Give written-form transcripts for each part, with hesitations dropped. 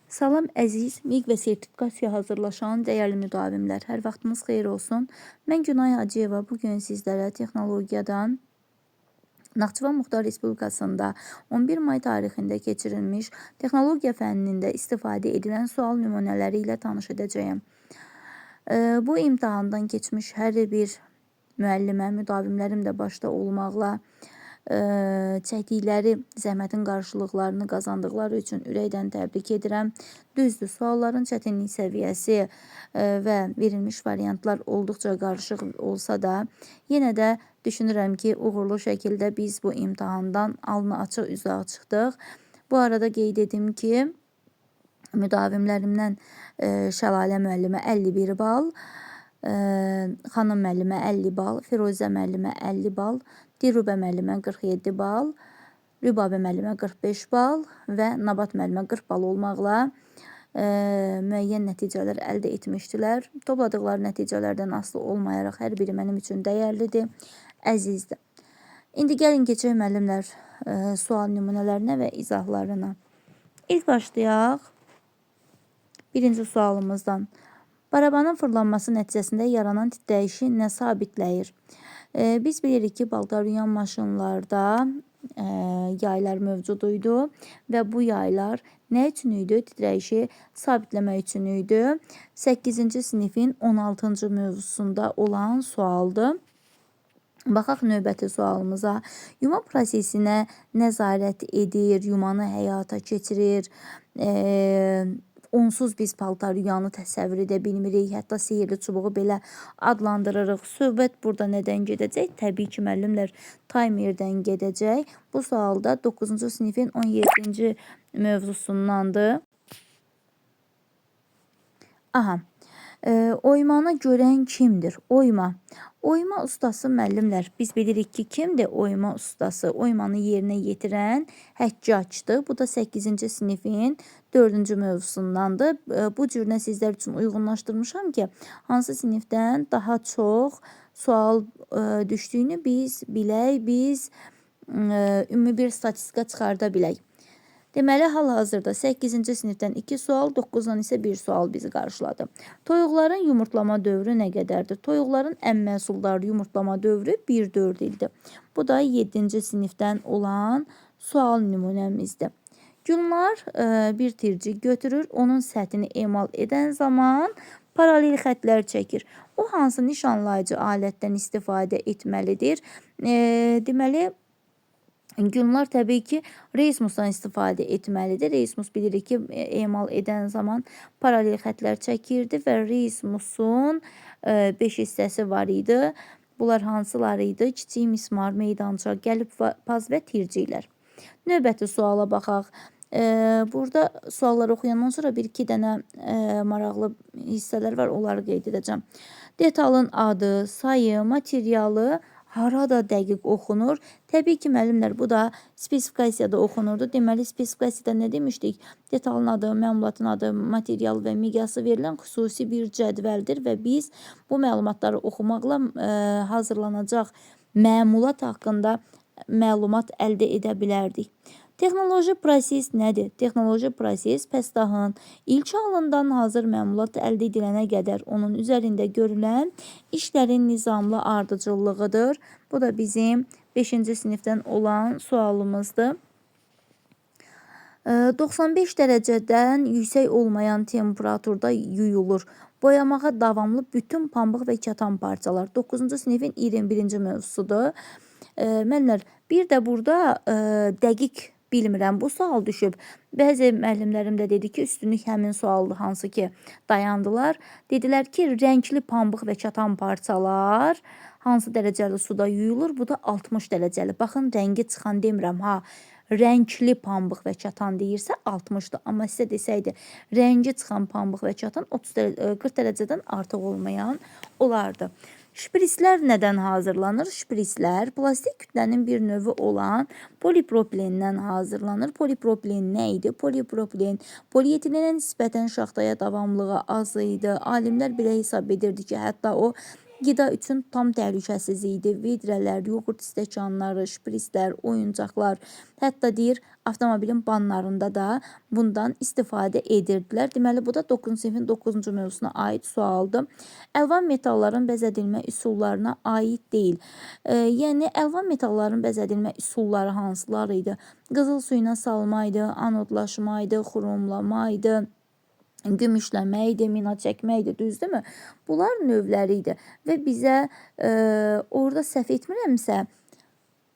Salam əziz, miq və sertifikasiya hazırlaşan dəyərli müdavimlər, hər vaxtınız xeyir olsun. Mən Günay Hacıyeva bugün sizlərə texnologiyadan Naxçıvan Muxtar Respublikasında 11 may tarixində keçirilmiş texnologiya fənnində istifadə edilən sual nümunələri ilə tanış edəcəyəm. Bu imtahandan keçmiş hər bir müəllimə, müdavimlərim də başda olmaqla çəkdikləri zəhmətin qarşılıqlarını qazandıqları üçün ürəkdən təbrik edirəm. Düzdür, sualların çətinlik səviyyəsi və verilmiş variantlar olduqca qarışıq olsa da, yenə də düşünürəm ki, uğurlu şəkildə biz bu imtahandan alnı açıq üzə çıxdıq. Bu arada qeyd edim ki, müdavimlərimdən Şəlalə müəllimə 51 bal, xanım müəllimə 50 bal, Firuzə müəllimə 50 bal, Dilrubə müəllimə 47 bal, Rübabə müəllimə 45 bal və Nabat müəllimə 40 bal olmaqla müəyyən nəticələr əldə etmişdilər. Topladıqları nəticələrdən asılı olmayaraq hər biri mənim üçün dəyərlidir, əzizdir. İndi gəlin keçək müəllimlər sual nümunələrinə və izahlarına. İlk başlayaq birinci sualımızdan. Barabanın fırlanması nəticəsində yaranan titrəyişi nə sabitləyir? Biz bilirik ki, balqabıyan maşınlarda yaylar mövcud idi və bu yaylar nə üçün idi? Titrəyişi sabitləmək üçün idi. 8-ci sinifin 16-cı mövzusunda olan sualdır. Baxaq növbəti sualımıza. Yuma prosesinə nəzarət edir, yumanı həyata keçirir. Onsuz biz paltaryuyanı təsəvvür edə bilmirik. Hətta sihirli çubuğu belə adlandırırıq. Söhbət burada nədən gedəcək? Təbii ki, müəllimlər timerdən gedəcək. Bu sualda 9-cu sinifin 17-ci mövzusundandır. Aha. Oymanı görən kimdir? Oyma. Oyma ustası müəllimlər. Biz bilirik ki, kimdir oyma ustası? Oymanı yerinə yetirən həccaçdır. Bu da 8-ci sinifin 4-cü mövzusundandır. Bu cürünə sizlər üçün uyğunlaşdırmışam ki, hansı sinifdən daha çox sual düşdüyünü biz bilək, biz ümumi bir statistika çıxarda bilək. Deməli, hal-hazırda 8-ci sinifdən 2 sual, 9-dan isə 1 sual bizi qarşıladı. Toyuqların yumurtlama dövrü nə qədərdir? Toyuqların ən məhsuldar yumurtlama dövrü 1-4 ildir. Bu da 7-ci sinifdən olan sual nümunəmizdir. Gülnar bir tirci götürür, onun səthini emal edən zaman paralel xətlər çəkir. O hansı nişanlayıcı alətdən istifadə etməlidir? Deməli, Gülnar təbii ki, Reismusdan istifadə etməlidir. Reismus bilirik ki, emal edən zaman paralel xətlər çəkirdi və Reismusun 5 hissəsi var idi. Bunlar hansılar idi? Kiçik mismar, meydança, gəlib paz və tirciklər. Növbəti suala baxaq. Burada sualları oxuyandan sonra bir-iki dənə maraqlı hissələr var, onları qeyd edəcəm. Detalın adı, sayı, materialı harada dəqiq oxunur? Təbii ki, müəllimlər, bu da spesifikasiyada oxunurdu. Deməli, spesifikasiyada nə demişdik? Detalın adı, məmulatın adı, material və miqyası verilən xüsusi bir cədvəldir və biz bu məlumatları oxumaqla hazırlanacaq məmulat haqqında məlumat əldə edə bilərdik. Texnoloji proses nədir? Texnoloji proses pəstahın ilk halından hazır məmulat əldə edilənə qədər onun üzərində görülən işlərin nizamlı ardıcıllığıdır. Bu da bizim 5-ci sinifdən olan sualımızdır. 95 dərəcədən yüksək olmayan temperaturda yuyulur. Boyamağa davamlı bütün pambıq və katan parçalar. 9-cu sinifin 21-ci mövzusudur. Müəllimlər, bir də burada dəqiq bilmirəm, bu sual düşüb. Bəzi müəllimlərim də dedi ki, üstünlük həmin sualdır, hansı ki dayandılar. Dedilər ki, rəngli pambıq və katan parçalar hansı dərəcəli suda yuyulur? Bu da 60 dərəcəli. Baxın, rəngi çıxan demirəm, ha. Rəngli pambıq və katan deyirsə 60-dır. Amma sizə desəydi, rəngi çıxan pambıq və katan 40 dərəcədən artıq olmayan olardı. Şprislər nədən hazırlanır? Şprislər plastik kütlənin bir növü olan polipropilendən hazırlanır. Polipropilen nə idi? Polipropilen polietilenə nisbətən şaxtaya davamlılığı az idi. Alimlər belə hesab edirdi ki, hətta o Qida üçün tam təhlükəsiz idi. Vidrələr, yoğurt stəkanları, şprislər, oyuncaqlar, hətta deyir, avtomobilin banlarında da bundan istifadə edirdilər. Deməli, bu da 9-cu sinifin 9-cu mövzusuna aid sualdır. Əlvan metalların bəzədilmə üsullarına aid deyil. Yəni, əlvan metalların bəzədilmə üsulları hansılar idi? Qızıl suyuna salma idi, anodlaşma idi, xromlama idi, gümüşləmə idi, mina çəkmə idi, düzdürmü? Bunlar növləri idi və bizə orada səhv etmirəmsə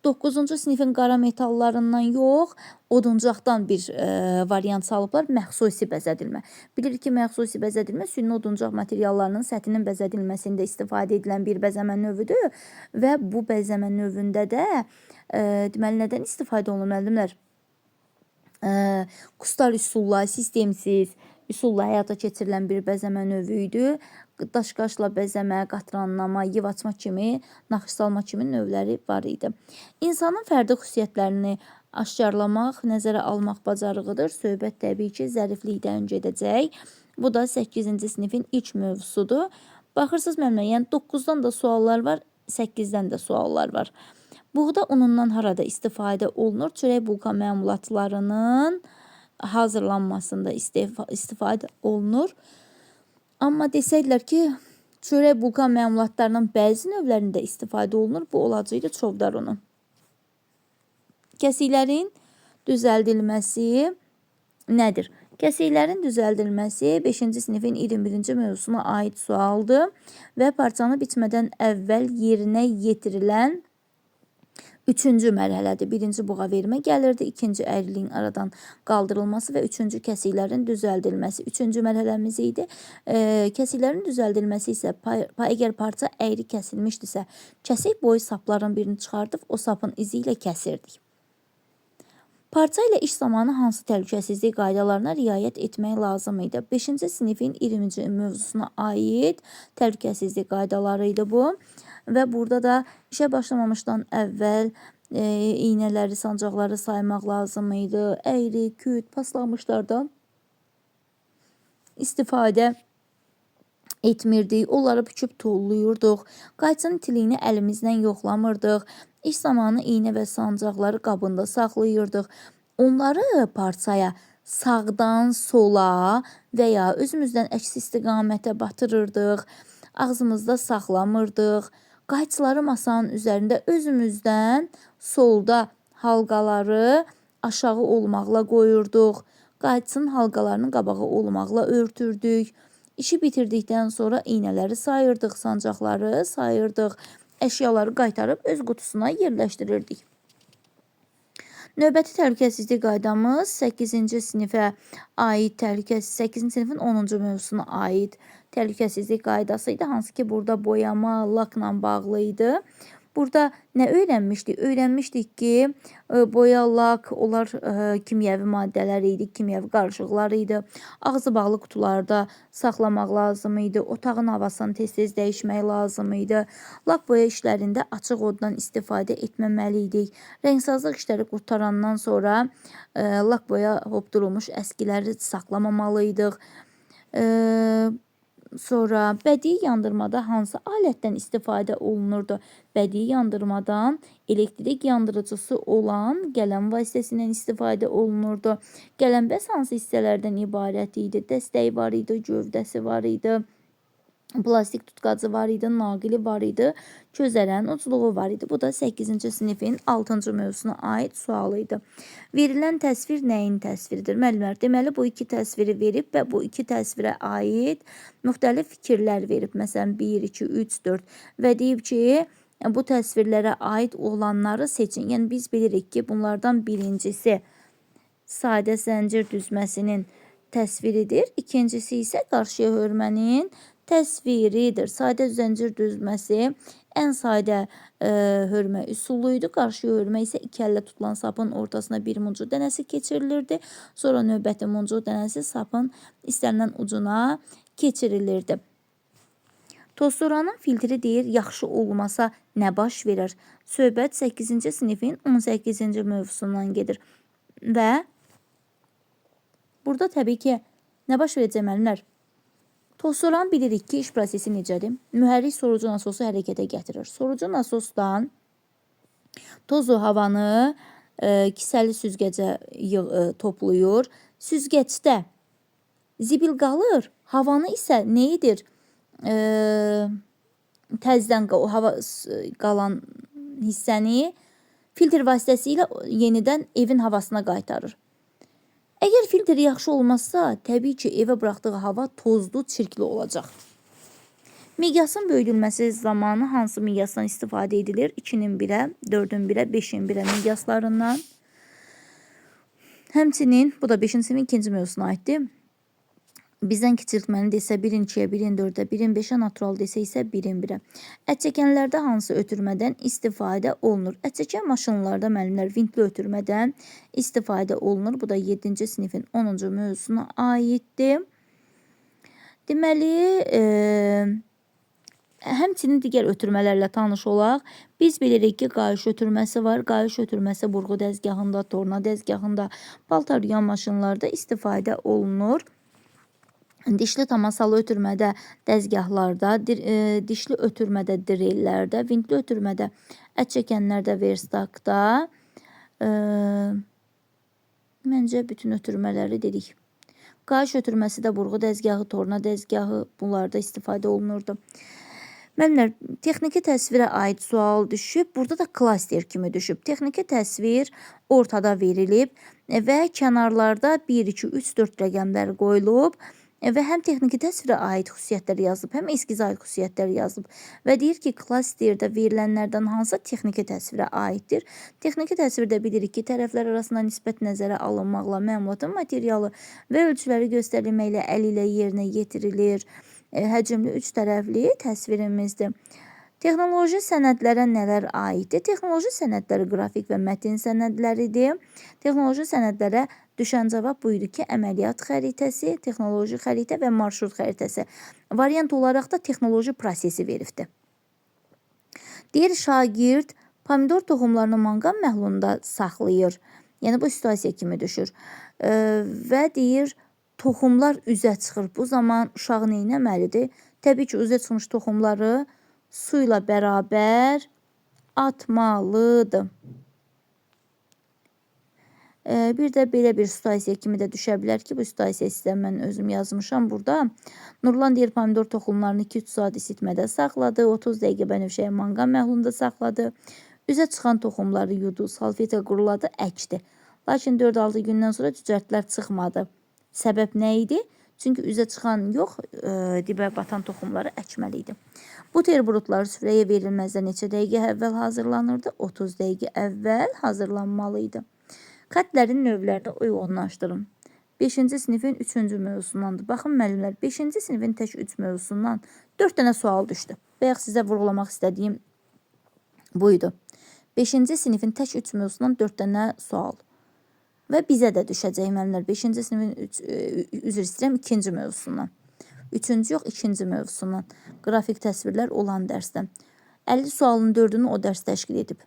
9-cu sinifin qara metallarından yox, oduncaqdan bir variant salıblar, məxsusi bəzədilmə. Bilirik ki, məxsusi bəzədilmə süni oduncaq materiallarının səthinin bəzədilməsində istifadə edilən bir bəzəmə növüdür və bu bəzəmə növündə də deməli, nədən istifadə olunur müəllimlər? Kustar üsulla, sistemsiz üsulla həyata keçirilən bir bəzəmə növü idi. Daşqaşla bəzəmə, qatranlama, yiv açma kimi, naxış salma kimi növləri var idi. İnsanın fərdi xüsusiyyətlərini aşkarlamaq, nəzərə almaq bacarığıdır. Söhbət təbii ki, zəriflikdən gedəcək. Bu da 8-ci sinifin ilk mövzusudur. Baxırsınız müəllimə, yəni 9-dan da suallar var, 8-dən də suallar var. Buğda unundan harada istifadə olunur? Çörək bulka məmulatlarının hazırlanmasında istifadə olunur. Amma desəklər ki, çörək bulka məmulatlarının bəzi növlərində istifadə olunur, bu olacaqdı çovdar unu. Kəsiklərin düzəldilməsi nədir? Kəsiklərin düzəldilməsi 5-ci sinifin 21-ci mövzusuna aid sualdır və parçanı biçmədən əvvəl yerinə yetirilən 3-cü mərhələdir. 1-ci buğa vermə gəlirdi, 2-ci əyriliyin aradan qaldırılması və 3-cü kəsiklərin düzəldilməsi. 3-cü mərhələmiz idi. Kəsiklərin düzəldilməsi isə əgər parça əyri kəsilmişdirsə, kəsik boyu sapların birini çıxardıb o sapın izi ilə kəsirdik. Parça ilə iş zamanı hansı təhlükəsizlik qaydalarına riayət etmək lazım idi? 5-ci sinifin 20-ci mövzusuna aid təhlükəsizlik qaydaları idi bu. Və burada da işə başlamamışdan əvvəl iynələri, sancaqları saymaq lazım idi. Əyri, küt, paslanmışlardan istifadə etmirdik. Onları büküb tolluyurduq. Qayçının tiliyini əlimizdən yoxlamırdıq. İş zamanı iynə və sancaqları qabında saxlayırdıq. Onları parçaya sağdan sola və ya özümüzdən əks istiqamətə batırırdıq. Ağzımızda saxlamırdıq. Qayçıları masanın üzərində özümüzdən solda halqaları aşağı olmaqla qoyurduq. Qayçının halqalarının qabağı olmaqla örtürdük. İşi bitirdikdən sonra iynələri sayırdıq, sancaqları sayırdıq. Əşyaları qaytarıb öz qutusuna yerləşdirirdik. Növbəti təhlükəsizlik qaydamız 8-ci sinifə aid 8-ci sinifin 10-cu mövzusuna aid təhlükəsizlik qaydası idi. Hansı ki, burada boyama, lakla bağlı idi. Burada nə öyrənmişdik? Öyrənmişdik ki, boya, lak, onlar kimyəvi maddələr idi, kimyəvi qarışıqlar idi. Ağzı bağlı qutularda saxlamaq lazım idi. Otağın havasını tez-tez dəyişmək lazım idi. Lak boya işlərində açıq oddan istifadə etməməli idik. Rəngsazlıq işləri qurtarandan sonra lak boya hopdurulmuş əskiləri saxlamamalı idik. Sonra bədii yandırmada hansı alətdən istifadə olunurdu? Bədii yandırmadan elektrik yandırıcısı olan qələm vasitəsindən istifadə olunurdu. Qələmbəz hansı hissələrdən ibarət idi? Dəstəyi var idi, gövdəsi var idi, plastik tutqacı var idi, naqili var idi, közərənin ucluğu var idi. Bu da 8-ci sinifin 6-cı mövzusuna aid sual idi. Verilən təsvir nəyin təsviridir? Müəllimlər, deməli bu iki təsviri verib və bu iki təsvirə aid müxtəlif fikirlər verib. Məsələn, 1, 2, 3, 4 və deyib ki, bu təsvirlərə aid olanları seçin. Yəni biz bilirik ki, bunlardan birincisi sadə zəncir düzməsinin təsviridir. İkincisi isə qarşıya hörmənin təsviridir. Sadə zəncir düzməsi ən sadə hörmə üsuluydu. Qarşıya hörmə isə iki əllə tutulan sapın ortasına bir muncuq dənəsi keçirilirdi. Sonra növbəti muncuq dənəsi sapın istənilən ucuna keçirilirdi. Tosturanın filtri deyir, yaxşı olmasa nə baş verir? Söhbət 8-ci sinifin 18-ci mövzusundan gedir. Və burada təbii ki, nə baş verəcək müəllimlər? Tozsoran bilirik ki, iş prosesi necədir? Mühərrik sorucu nasosu hərəkətə gətirir. Sorucu nasosdan tozu havanı kisəli süzgəcə toplayır. Süzgəcdə zibil qalır, havanı isə nə edir? Təzdən o hava qalan hissəni filtr vasitəsilə yenidən evin havasına qaytarır. Əgər filtr yaxşı olmazsa, təbii ki, evə buraxdığı hava tozlu, çirkli olacaq. Miqyasın böyüdülməsi zamanı hansı miqyasdan istifadə edilir? 2-nin 1-ə, 4-ün 1-ə, 5-in 1-ə miqyaslarından. Həmçinin, bu da 5-ci sinifin ikinci mövzusuna aiddir. Bizdən kiçiltməni desə 1-in 2-yə, 1-in 4-ə, 1-in 5-ə, natural desə isə 1-in 1-ə. Ətçəkənlərdə hansı ötürmədən istifadə olunur? Ətçəkən maşınlarda müəllimlər vintli ötürmədən istifadə olunur. Bu da 7-ci sinifin 10-cu mövzusuna aiddir. Deməli, həmçinin digər ötürmələrlə tanış olaq. Biz bilirik ki, qayış ötürməsi var. Qayış ötürməsi burğu dəzgahında, torna dəzgahında, paltar yuyan maşınlarda istifadə olunur. Dişli tamasalı ötürmədə dəzgahlarda, dişli ötürmədə drellərdə, vintli ötürmədə ətçəkənlərdə, verstakda. Məncə bütün ötürmələri dedik. Qayış ötürməsi də burğu dəzgahı, torna dəzgahı bunlarda istifadə olunurdu. Müəllimlər, texniki təsvirə aid sual düşüb, burada da klaster kimi düşüb. Texniki təsvir ortada verilib və kənarlarda 1, 2, 3, 4 rəqəmlər qoyulub. Və həm texniki təsvirə aid xüsusiyyətlər yazılıb, həm eskizə aid xüsusiyyətlər yazılıb. Və deyir ki, klasterdə verilənlərdən hansı texniki təsvirə aiddir? Texniki təsvirdə bilirik ki, tərəflər arasında nisbət nəzərə alınmaqla məlumatın materialı və ölçüləri göstərilməklə əli ilə yerinə yetirilir. Həcmli 3 tərəfli təsvirimizdir. Texnoloji sənədlərə nələr aiddir? Texnoloji sənədləri qrafik və mətin sənədləridir. Texnoloji sənədlərə düşən cavab buydu ki, əməliyyat xəritəsi, texnoloji xəritə və marşrut xəritəsi. Variant olaraq da texnoloji prosesi veribdir. Deyir, şagird pomidor toxumlarını manqan məhlulunda saxlayır. Yəni, bu situasiya kimi düşür. Və deyir, toxumlar üzə çıxır. Bu zaman uşaq nə etməlidir? Təbii ki, üzə çıxmış toxumları su ilə bərabər atmalıdır. Bir də belə bir situasiya kimi də düşə bilər ki, bu situasiya sizə mən özüm yazmışam burada. Nurlan deyir, pomidor toxumlarını 2-3 saat isitmədə saxladı, 30 dəqiqə bənövşəyə manqan məhlulunda saxladı. Üzə çıxan toxumları yudu, salfetə quruladı, əkdi. Lakin 4-6 gündən sonra cücərtlər çıxmadı. Səbəb nə idi? Çünki üzə çıxan yox, dibə batan toxumları əkməli idi. Bu terbrutlar süfrəyə verilməzdən neçə dəqiqə əvvəl hazırlanırdı? 30 dəqiqə əvvəl hazırlanmalı idi. Xətlərin növlərini uyğunlaşdırın. 5-ci sinifin 3-cü mövzusundandır. Baxın, müəllimlər, 5-ci sinifin tək 3 mövzusundan 4 dənə sual düşdü. Bayaq sizə vurğulamaq istədiyim buydu. 5-ci sinifin tək 3 mövzusundan 4 dənə sual. Və bizə də düşəcək müəllimlər 5-ci sinifin üzr istəyirəm 2-ci mövzusundan. 3-cü yox, 2-ci mövzusundan. Qrafik təsvirlər olan dərsdən. 50 sualın 4-ünü o dərs təşkil edib.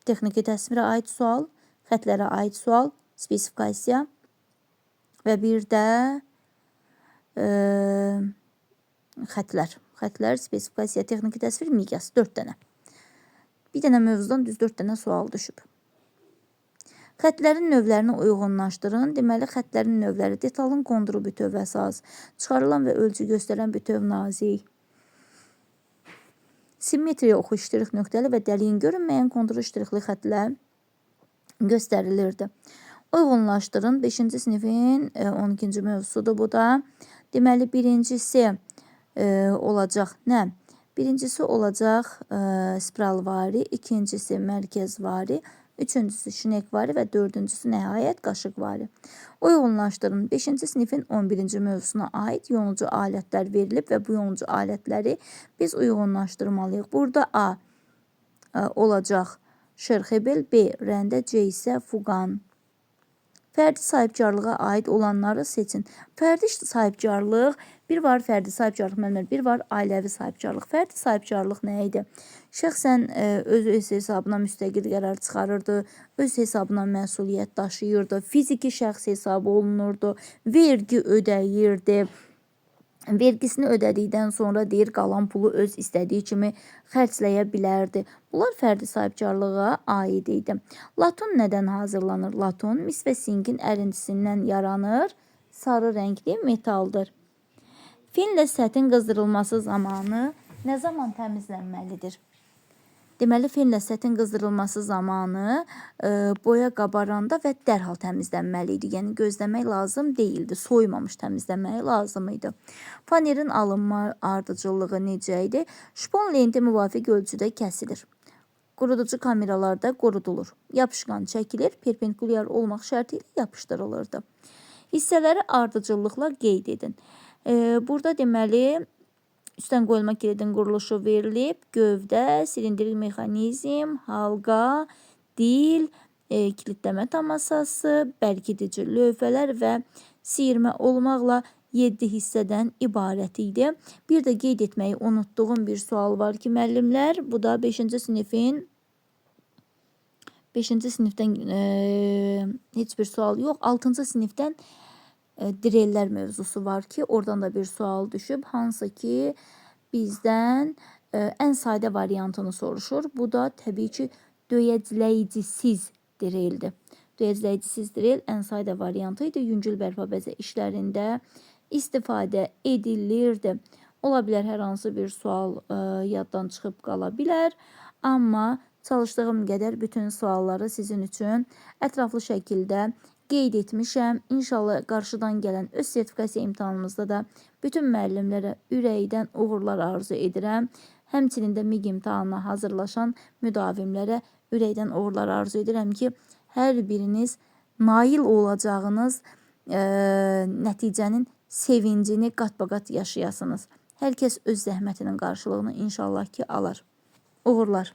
Texniki təsvirə aid sual, xətlərə aid sual, spesifikasiya və bir də xətlər. Xətlər, spesifikasiya, texniki təsvir, miqyas 4 dənə. Bir dənə mövzudan düz 4 dənə sual düşüb. Xətlərin növlərini uyğunlaşdırın. Deməli, xətlərin növləri detalın qonduru bütöv əsas, çıxarılan və ölçü göstərən bütöv nazik, simmetriya oxu iştirik nöqtəli və dəliyin görünməyən konturu iştirikli xətlə göstərilirdi. Uyğunlaşdırın. 5-ci sinifin 12-ci mövzusudur bu da. Deməli, birincisi olacaq nə? Birincisi olacaq spiralvari, ikincisi mərkəzvari, üçüncüsü şinekvari və dördüncüsü nəhayət qaşıqvari. Uyğunlaşdırın. 5-ci sinifin 11-ci mövzusuna aid yonulcu alətlər verilib və bu yonulcu alətləri biz uyğunlaşdırmalıyıq. Burada A olacaq şerxebel, B rəndə, C isə fuqan. Fərdi sahibkarlığa aid olanları seçin. Fərdi sahibkarlıq, bir var fərdi sahibkarlıq müəllimlər, bir var ailəvi sahibkarlıq. Fərdi sahibkarlıq nə idi? Şəxsən öz hesabına müstəqil qərar çıxarırdı, öz hesabına məsuliyyət daşıyırdı, fiziki şəxs hesabı olunurdu, vergi ödəyirdi, Vergisini ödədikdən sonra deyir qalan pulu öz istədiyi kimi xərcləyə bilərdi. Bunlar fərdi sahibkarlığa aid idi. Laton nədən hazırlanır? Laton mis və singin ərintisindən yaranır. Sarı rəngli metaldır. Finlə sətin qızdırılması zamanı nə zaman təmizlənməlidir? Deməli, finlə sətin qızdırılması zamanı boya qabaranda və dərhal təmizlənməli idi. Yəni, gözləmək lazım deyildi. Soymamış təmizləmək lazım idi. Fanerin alınma ardıcıllığı necə idi? Şpon lenti müvafiq ölçüdə kəsilir. Quruducu kameralarda qurudulur. Yapışqan çəkilir, perpendikulyar olmaq şərti ilə yapışdırılırdı. Hissələri ardıcıllıqla qeyd edin. Burada deməli, üstdən qoyulma kilidin quruluşu verilib. Gövdə, silindrik mexanizm, halqa, dil, kilidləmə tamasası, bərkidici lövhələr və siyirmə olmaqla 7 hissədən ibarət idi. Bir də qeyd etməyi unutduğum bir sual var ki, müəllimlər, bu da 5-ci sinifdən heç bir sual yox. 6-cı sinifdən direllər mövzusu var ki, oradan da bir sual düşüb, hansı ki bizdən ən sadə variantını soruşur. Bu da təbii ki döyəcləyicisiz direldir. Döyəcləyicisiz direl ən sadə variantı idi. Yüngül bərpa bəzə işlərində istifadə edilirdi. Ola bilər hər hansı bir sual yaddan çıxıb qala bilər, amma çalışdığım qədər bütün sualları sizin üçün ətraflı şəkildə qeyd etmişəm. İnşallah qarşıdan gələn öz sertifikasiya imtahanımızda da bütün müəllimlərə ürəkdən uğurlar arzu edirəm. Həmçinin də MİQ imtahanına hazırlaşan müdavimlərə ürəkdən uğurlar arzu edirəm ki, hər biriniz nail olacağınız nəticənin sevincini qat-baqat yaşayasınız. Hər kəs öz zəhmətinin qarşılığını inşallah ki alar. Uğurlar.